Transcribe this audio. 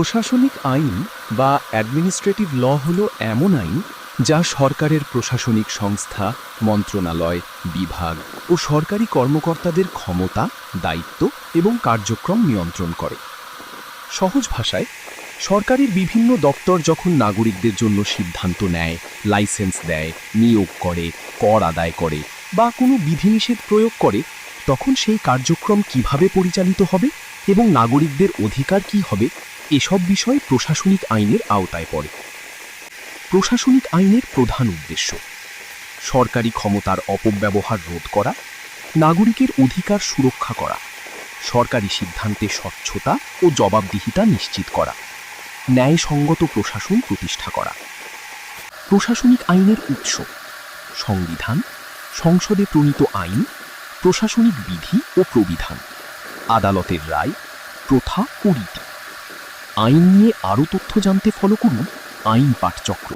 প্রশাসনিক আইন বা অ্যাডমিনিস্ট্রেটিভ ল হল এমন আইন যা সরকারের প্রশাসনিক সংস্থা, মন্ত্রণালয়, বিভাগ ও সরকারি কর্মকর্তাদের ক্ষমতা, দায়িত্ব এবং কার্যক্রম নিয়ন্ত্রণ করে। সহজ ভাষায়, সরকারের বিভিন্ন দপ্তর যখন নাগরিকদের জন্য সিদ্ধান্ত নেয়, লাইসেন্স দেয়, নিয়োগ করে, কর আদায় করে বা কোনো বিধিনিষেধ প্রয়োগ করে, তখন সেই কার্যক্রম কিভাবে পরিচালিত হবে এবং নাগরিকদের অধিকার কী হবে, এসব বিষয় প্রশাসনিক আইনের আওতায় পড়ে। প্রশাসনিক আইনের প্রধান উদ্দেশ্য: সরকারি ক্ষমতার অপব্যবহার রোধ করা, নাগরিকের অধিকার সুরক্ষা করা, সরকারি সিদ্ধান্তে স্বচ্ছতা ও জবাবদিহিতা নিশ্চিত করা, ন্যায়সঙ্গত প্রশাসন প্রতিষ্ঠা করা। প্রশাসনিক আইনের উৎস: সংবিধান, সংসদে প্রণীত আইন, প্রশাসনিক বিধি ও প্রবিধান, আদালতের রায়, প্রথা ও রীতি। আইন নিয়ে আরও তথ্য জানতে ফলো করুন আইন পাঠচক্র।